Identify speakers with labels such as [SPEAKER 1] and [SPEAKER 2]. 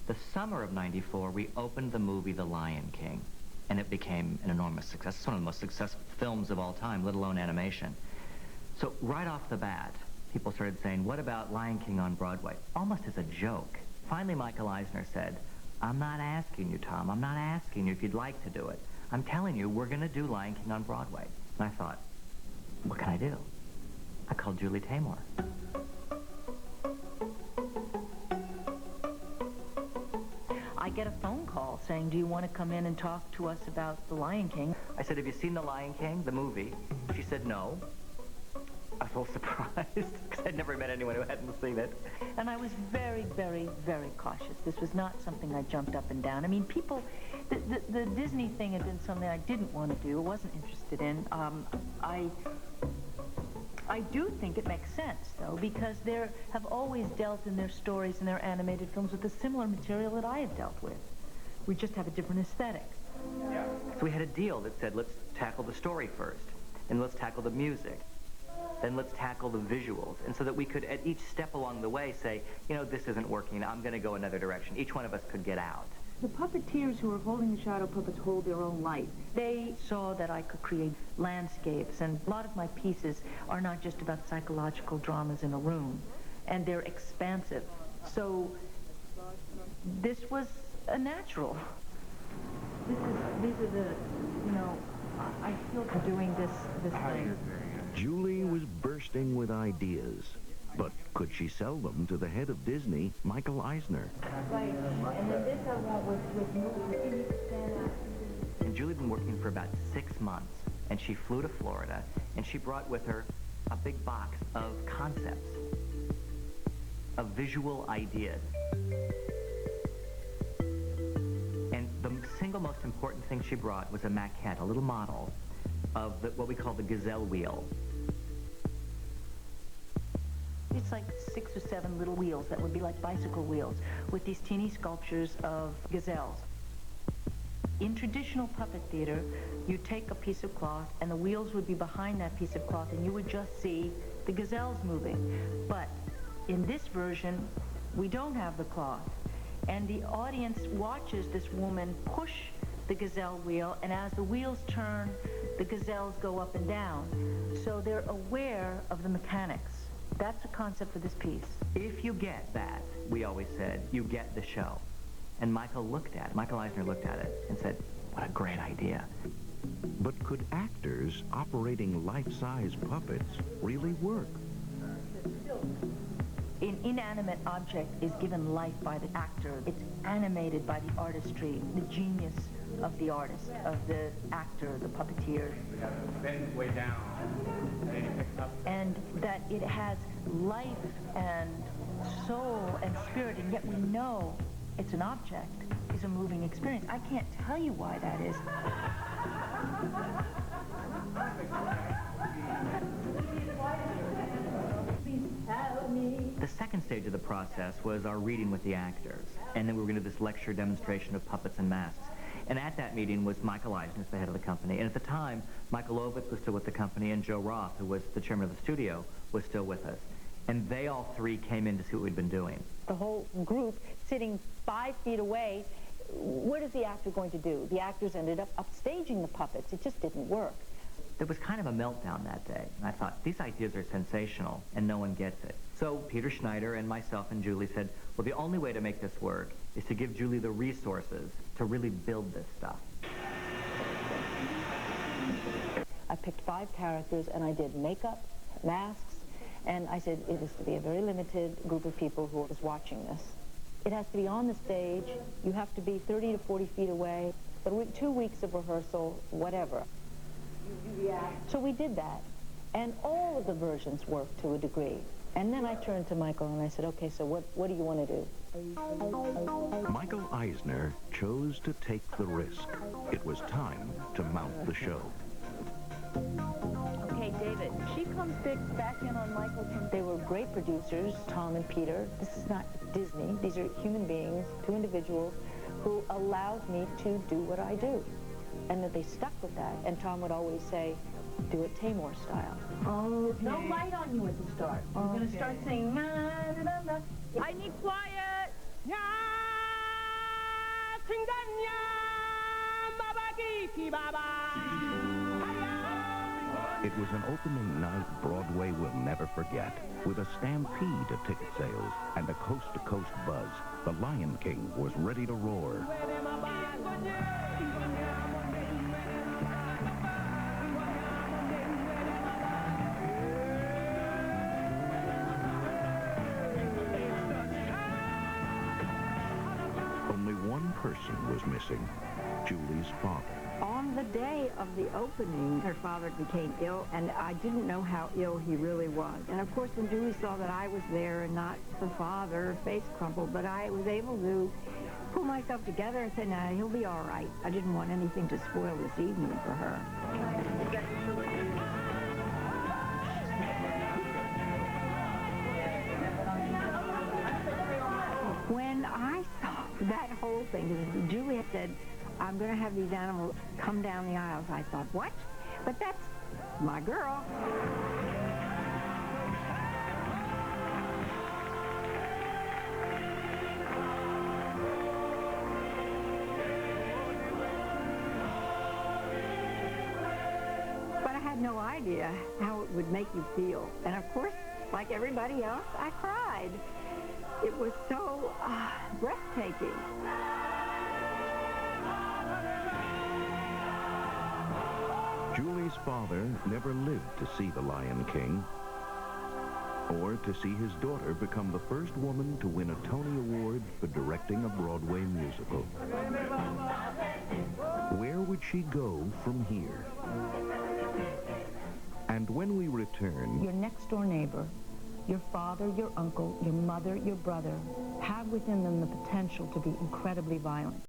[SPEAKER 1] The summer of '94, we opened the movie The Lion King, and it became an enormous success. It's one of the most successful films of all time, let alone animation. So right off the bat, people started saying, what about Lion King on Broadway? Almost as a joke. Finally, Michael Eisner said, I'm not asking you, Tom. I'm not asking you if you'd like to do it. I'm telling you, we're going to do Lion King on Broadway. And I thought, what can I do? I called Julie Taymor.
[SPEAKER 2] I get a phone call saying, do you want to come in and talk to us about The Lion King?
[SPEAKER 1] I said, have you seen The Lion King, the movie? She said, no. I was a little surprised, because I'd never met anyone who hadn't seen it.
[SPEAKER 2] And I was very, very, very cautious. This was not something I jumped up and down. I mean, people, the Disney thing had been something I didn't want to do, wasn't interested in. I do think it makes sense, though, because they have always dealt in their stories and their animated films with the similar material that I have dealt with. We just have a different aesthetic.
[SPEAKER 1] Yeah. So we had a deal that said, let's tackle the story first, and let's tackle the music, then let's tackle the visuals, and so that we could, at each step along the way, say, you know, this isn't working, I'm going to go another direction. Each one of us could get out.
[SPEAKER 3] The puppeteers who are holding the shadow puppets hold their own light.
[SPEAKER 2] They saw that I could create landscapes, and a lot of my pieces are not just about psychological dramas in a room, and they're expansive. So this was a natural. These are the, you know, I feel for doing this thing.
[SPEAKER 4] Julie was bursting with ideas. But could she sell them to the head of Disney, Michael Eisner?
[SPEAKER 2] Right, and then this I want with movie.
[SPEAKER 1] And Julie had been working for about 6 months, and she flew to Florida, and she brought with her a big box of concepts, of visual ideas. And the single most important thing she brought was a maquette, a little model of what we call the gazelle wheel.
[SPEAKER 2] It's like 6 or 7 little wheels that would be like bicycle wheels with these teeny sculptures of gazelles. In traditional puppet theater, you take a piece of cloth and the wheels would be behind that piece of cloth and you would just see the gazelles moving. But in this version, we don't have the cloth. And the audience watches this woman push the gazelle wheel, and as the wheels turn, the gazelles go up and down. So they're aware of the mechanics. That's the concept for this piece.
[SPEAKER 1] If you get that, we always said, you get the show. And Michael Eisner looked at it and said, what a great idea.
[SPEAKER 4] But could actors operating life-size puppets really work?
[SPEAKER 2] An inanimate object is given life by the actor. It's animated by the artistry, the genius of the artist, of the actor, the puppeteer.
[SPEAKER 5] Bend way down.
[SPEAKER 2] And that it has life and soul and spirit, and yet we know it's an object, is a moving experience. I can't tell you why that is.
[SPEAKER 1] The second stage of the process was our reading with the actors, and then we were going to do this lecture demonstration of puppets and masks. And at that meeting was Michael Eisner, the head of the company. And at the time, Michael Ovitz was still with the company, and Joe Roth, who was the chairman of the studio, was still with us. And they all three came in to see what we'd been doing.
[SPEAKER 6] The whole group sitting 5 feet away, what is the actor going to do? The actors ended up upstaging the puppets. It just didn't work.
[SPEAKER 1] There was kind of a meltdown that day. And I thought, these ideas are sensational, and no one gets it. So Peter Schneider and myself and Julie said, well, the only way to make this work is to give Julie the resources to really build this stuff.
[SPEAKER 6] I picked 5 characters, and I did makeup, masks, and I said it is to be a very limited group of people who is watching this. It has to be on the stage. You have to be 30 to 40 feet away. 2 weeks of rehearsal, whatever. So we did that, and all of the versions worked to a degree. And then I turned to Michael and I said, okay, so what do you want to do?
[SPEAKER 4] Michael Eisner chose to take the risk. It was time to mount the show.
[SPEAKER 6] Okay, David, she comes back in on Michael. They were great producers, Tom and Peter. This is not Disney. These are human beings, 2 individuals, who allowed me to do what I do. And that they stuck with that. And Tom would always say, do it Taymor style.
[SPEAKER 3] Oh, no light on you at the start. You're going to start saying, na, na, na, na.
[SPEAKER 6] I need quiet!
[SPEAKER 4] It was an opening night Broadway will never forget. With a stampede of ticket sales and a coast-to-coast buzz, The Lion King was ready to roar. Only one person was missing, Julie's father.
[SPEAKER 5] On the day of the opening, her father became ill, and I didn't know how ill he really was. And of course, when Julie saw that I was there and not her father, her face crumpled, but I was able to pull myself together and say, nah, he'll be all right. I didn't want anything to spoil this evening for her. When I saw that whole thing, Julie had said, I'm going to have these animals come down the aisles. I thought, what? But that's my girl. But I had no idea how it would make you feel. And of course, like everybody else, I cried. It was so breathtaking.
[SPEAKER 4] Julie's father never lived to see The Lion King, or to see his daughter become the first woman to win a Tony Award for directing a Broadway musical. Where would she go from here? And when we return...
[SPEAKER 6] Your next-door neighbor, your father, your uncle, your mother, your brother, have within them the potential to be incredibly violent.